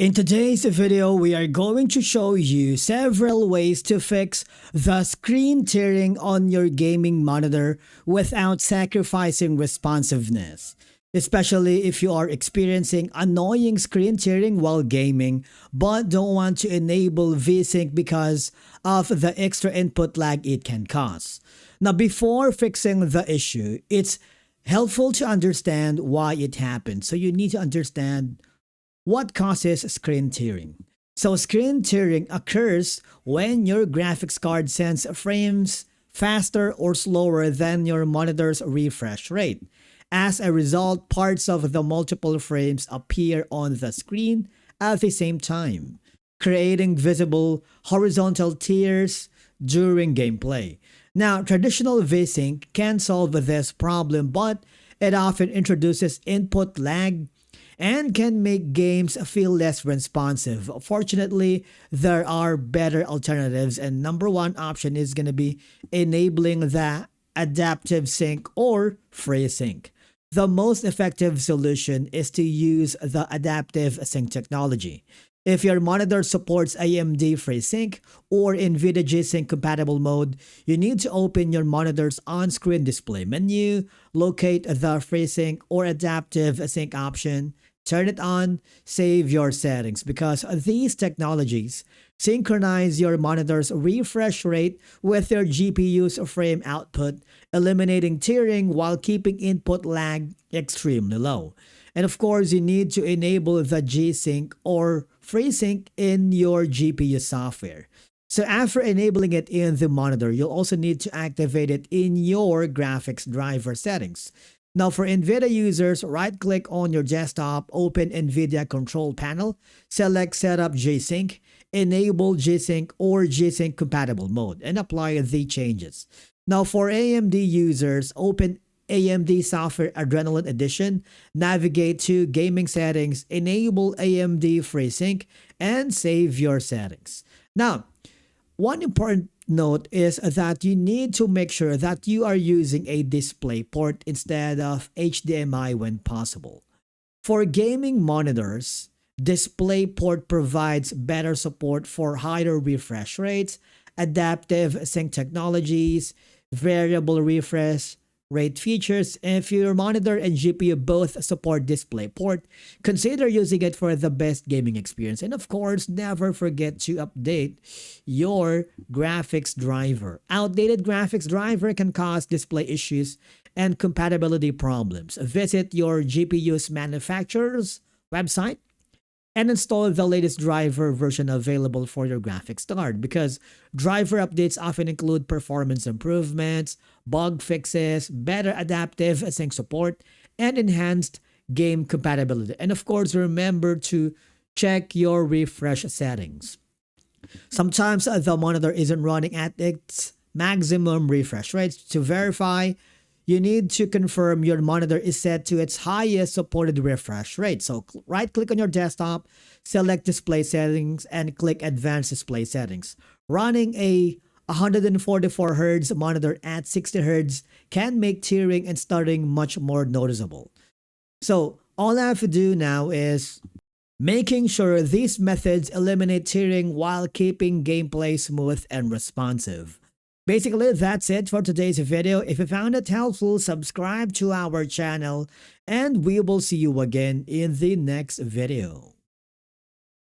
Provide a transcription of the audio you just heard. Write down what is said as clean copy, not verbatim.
In today's video, we are going to show you several ways to fix the screen tearing on your gaming monitor without sacrificing responsiveness. Especially if you are experiencing annoying screen tearing while gaming but don't want to enable VSync because of the extra input lag it can cause. Now, before fixing the issue, it's helpful to understand why it happened. So you need to understand what causes screen tearing. So screen tearing occurs when your graphics card sends frames faster or slower than your monitor's refresh rate. As a result, parts of the multiple frames appear on the screen at the same time, creating visible horizontal tears during gameplay. Now, traditional VSync can solve this problem, but it often introduces input lag and can make games feel less responsive. Fortunately, there are better alternatives, and number one option is going to be enabling the adaptive sync or FreeSync. The most effective solution is to use the adaptive sync technology. If your monitor supports AMD FreeSync or NVIDIA G-SYNC compatible mode, you need to open your monitor's on-screen display menu, locate the FreeSync or adaptive sync option, turn it on, save your settings, because these technologies synchronize your monitor's refresh rate with your GPU's frame output, eliminating tearing while keeping input lag extremely low. And of course, you need to enable the G-Sync or FreeSync in your GPU software. So after enabling it in the monitor, you'll also need to activate it in your graphics driver settings. Now, for NVIDIA users, right-click on your desktop, open NVIDIA Control Panel, select Setup G-Sync, enable G-Sync or G-Sync compatible mode, and apply the changes. Now, for AMD users, open AMD Software Adrenaline Edition, navigate to Gaming Settings, enable AMD FreeSync, and save your settings. Now, one important note is that you need to make sure that you are using a display port instead of HDMI when possible. For gaming monitors, DisplayPort provides better support for higher refresh rates, adaptive sync technologies, variable refresh rate features. If your monitor and GPU both support DisplayPort, consider using it for the best gaming experience. And of course, never forget to update your graphics driver. Outdated graphics driver can cause display issues and compatibility problems. Visit your GPU's manufacturer's website and install the latest driver version available for your graphics card, because driver updates often include performance improvements, bug fixes, better adaptive sync support, and enhanced game compatibility. And of course, remember to check your refresh settings. Sometimes the monitor isn't running at its maximum refresh rates. To verify, you need to confirm your monitor is set to its highest supported refresh rate. So right-click on your desktop, select Display Settings, and click Advanced Display Settings. Running a 144 Hz monitor at 60 Hz can make tearing and stuttering much more noticeable. So all I have to do now is making sure these methods eliminate tearing while keeping gameplay smooth and responsive. Basically, that's it for today's video. If you found it helpful, subscribe to our channel, and we will see you again in the next video.